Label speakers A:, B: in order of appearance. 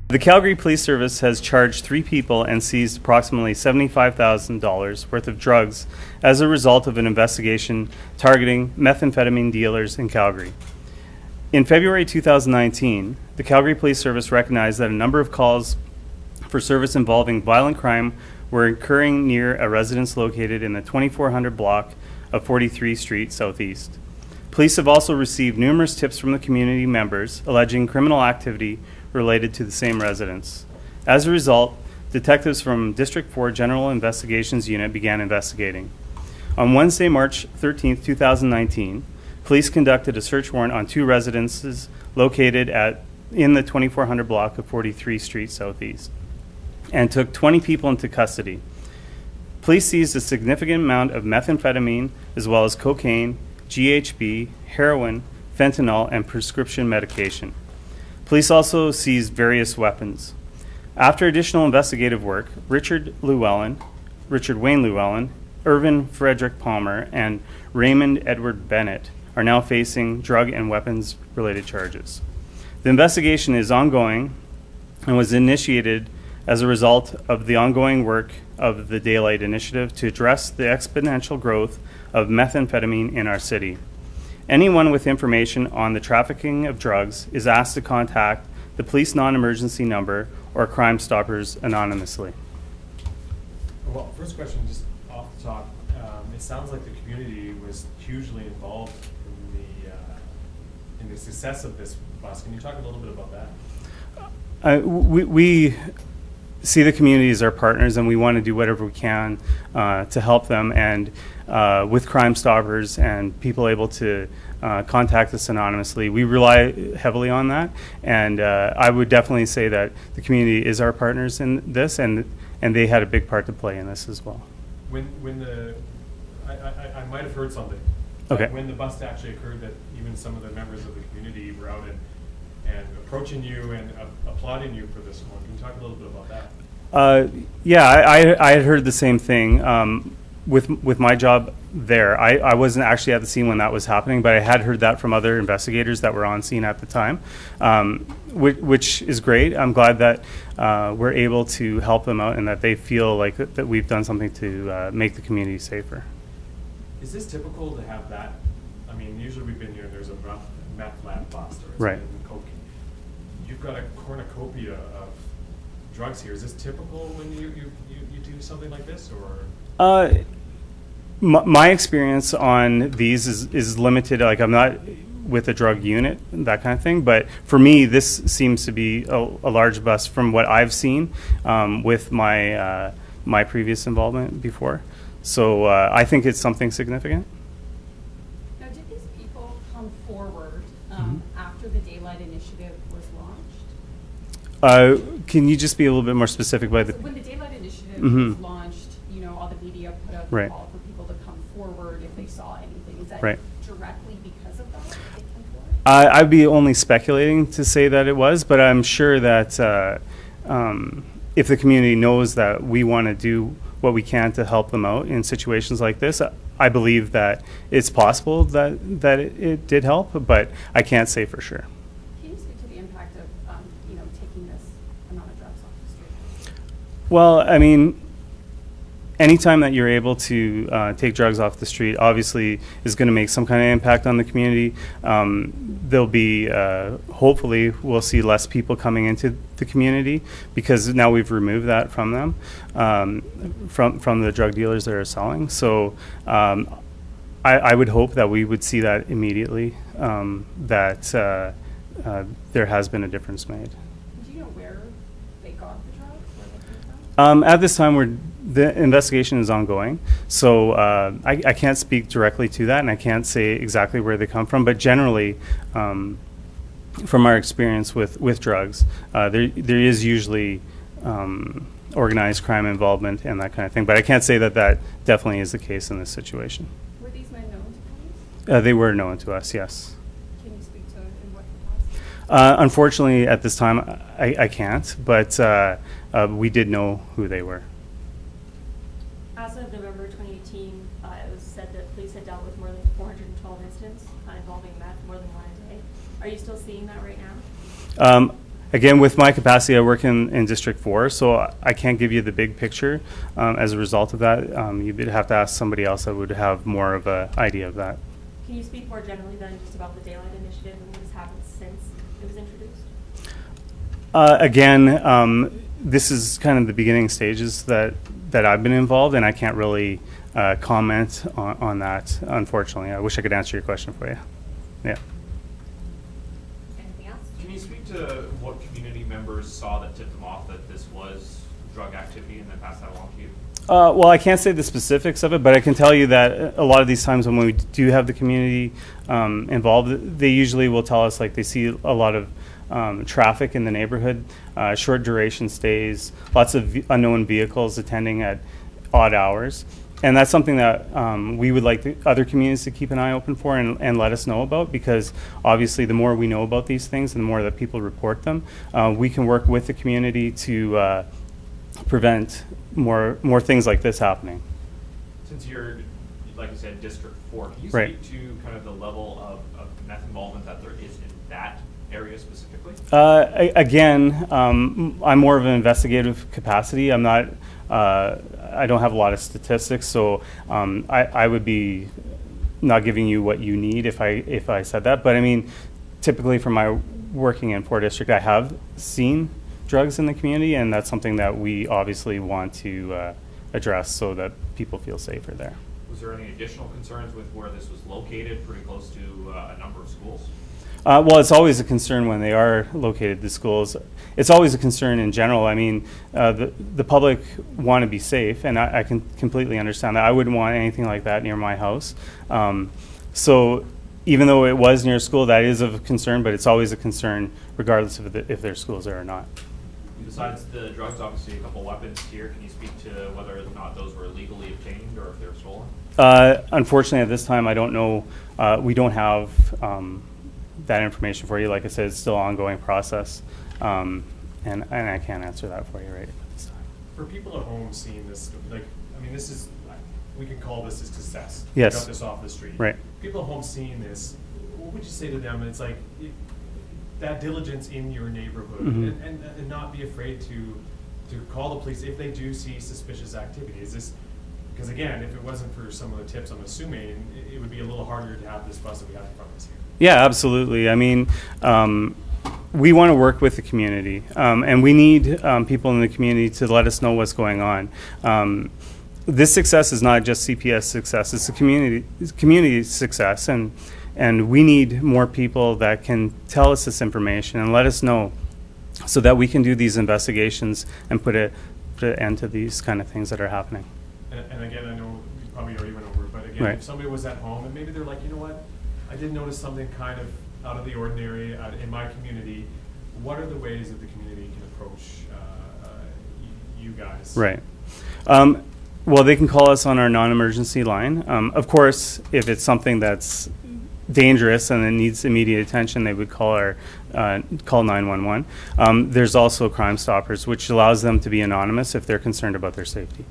A: The Calgary Police Service has charged 3 people and seized approximately $75,000 worth of drugs as a result of an investigation targeting methamphetamine dealers in Calgary. In February 2019, the Calgary Police Service recognized that a number of calls for service involving violent crime were occurring near a residence located in the 2400 block of 43 Street Southeast. Police have also received numerous tips from the community members alleging criminal activity related to the same residence. As a result, detectives from District 4 General Investigations Unit began investigating. On Wednesday, March 13, 2019, police conducted a search warrant on 2 residences located in the 2400 block of 43 Street Southeast and took 20 people into custody. Police seized a significant amount of methamphetamine as well as cocaine, GHB, heroin, fentanyl, and prescription medication. Police also seized various weapons. After additional investigative work, Richard Wayne Llewellyn, Irvin Frederick Palmer, and Raymond Edward Bennett are now facing drug and weapons-related charges. The investigation is ongoing and was initiated as a result of the ongoing work of the Daylight Initiative to address the exponential growth of methamphetamine in our city. Anyone with information on the trafficking of drugs is asked to contact the police non-emergency number or Crime Stoppers anonymously.
B: Well, first question, just off the top, it sounds like the community was hugely involved in the success of this bus. Can you talk a little bit about that?
A: We see the community as our partners, and we want to do whatever we can to help them. And with Crime Stoppers and people able to contact us anonymously, we rely heavily on that. And I would definitely say that the community is our partners in this, and they had a big part to play in this as well.
B: I might have heard something.
A: Okay.
B: When the bust actually occurred, that even some of the members of the community were out and approaching you and applauding you for this one. Can you talk a little bit about that?
A: Yeah, I had heard the same thing. With my job there, I wasn't actually at the scene when that was happening, but I had heard that from other investigators that were on scene at the time, which is great. I'm glad that we're able to help them out and that they feel like that we've done something to make the community safer.
B: Is this typical to have that? I mean, usually we've been here, there's a meth lab bust or
A: right.
B: Coke. You've got a cornucopia of drugs here. Is this typical when you do something like this, or?
A: My experience on these is limited. Like, I'm not with a drug unit, that kind of thing. But for me, this seems to be a large bust from what I've seen with my my previous involvement before. So I think it's something significant.
C: Now, did these people come forward after the Daylight Initiative was launched?
A: Can you just be a little bit more specific by
C: So when the Daylight Initiative was launched, you know, all the media put out
A: right.
C: the call for people to come forward if they saw anything. Is that
A: right.
C: directly because of that they come forward?
A: I'd be only speculating to say that it was, but I'm sure that if the community knows that we want to do what we can to help them out in situations like this, I believe that it's possible that it did help, but I can't say for sure.
C: Can you speak to the impact of taking this amount of drugs off the street?
A: Well, I mean, anytime that you're able to take drugs off the street, obviously is going to make some kind of impact on the community. There'll be, hopefully, we'll see less people coming into the community because now we've removed that from them, from the drug dealers that are selling. So I would hope that we would see that immediately, that there has been a difference made.
C: Do you know where they got the drugs? Where they came from?
A: At this time, the investigation is ongoing, so I can't speak directly to that, and I can't say exactly where they come from. But generally, from our experience with drugs, there is usually organized crime involvement and that kind of thing. But I can't say that definitely is the case in this situation.
C: Were these men known to police?
A: They were known to us, yes.
C: Can you speak to in what capacity?
A: Unfortunately, at this time, I can't, but we did know who they were.
D: As of November 2018, it was said that police had dealt with more than 412 incidents involving meth, more than one a day. Are you still seeing that right now?
A: Again, with my capacity, I work in District 4, so I can't give you the big picture. As a result of that, you'd have to ask somebody else that would have more of an idea of that.
D: Can you speak more generally then just about the Daylight Initiative and what has happened since it was introduced?
A: Again, this is kind of the beginning stages that I've been involved in. I can't really comment on that, unfortunately. I wish I could answer your question for you. Yeah.
C: Anything else?
E: Can you speak to what community members saw that tipped them off that this was drug activity and then pass that along to you?
A: Well, I can't say the specifics of it, but I can tell you that a lot of these times when we do have the community involved, they usually will tell us like they see a lot of traffic in the neighborhood, short duration stays, lots of unknown vehicles attending at odd hours. And that's something that we would like the other communities to keep an eye open for and let us know about, because obviously the more we know about these things and the more that people report them, we can work with the community to prevent more things like this happening.
E: Since you're, like you said, District 4, can you
A: Right.
E: speak to kind of the level of meth involvement that there is in that area specifically?
A: Again, I'm more of an investigative capacity. I'm not. I don't have a lot of statistics, so I would be not giving you what you need if I said that. But I mean, typically from my working in 4 District, I have seen drugs in the community, and that's something that we obviously want to address so that people feel safer there.
E: Was there any additional concerns with where this was located, pretty close to a number of schools?
A: Well, it's always a concern when they are located to schools. It's always a concern in general. I mean, the public want to be safe, and I can completely understand that. I wouldn't want anything like that near my house. So even though it was near a school, that is of concern, but it's always a concern regardless of if their schools there or not.
E: Besides the drugs, obviously a couple weapons here. Can you speak to whether or not those were legally obtained or if they were stolen?
A: Unfortunately, at this time, I don't know. We don't have that information for you. Like I said, it's still an ongoing process, and I can't answer that for you right at this time.
B: For people at home seeing this, like, I mean, this is, we can call this a success.
A: Yes.
B: We got this off the street.
A: Right.
B: People at home seeing this, what would you say to them? It's like, that diligence in your neighborhood,
A: Mhm.
B: and not be afraid to call the police if they do see suspicious activity. Is this, because again, if it wasn't for some of the tips, I'm assuming it would be a little harder to have this bus that we have in front of us here.
A: Yeah, absolutely. I mean, we want to work with the community, and we need people in the community to let us know what's going on. This success is not just CPS success; it's a community success, and we need more people that can tell us this information and let us know, so that we can do these investigations and put an end to these kind of things that are happening.
B: And again, I know you probably already went over it, but again,
A: Right.
B: if somebody was at home and maybe they're like, you know what, I did notice something kind of out of the ordinary in my community, what are the ways that the community can approach you guys?
A: Right. Well, they can call us on our non-emergency line. Of course, if it's something that's dangerous and it needs immediate attention, they would call 911. There's also Crime Stoppers, which allows them to be anonymous if they're concerned about their safety.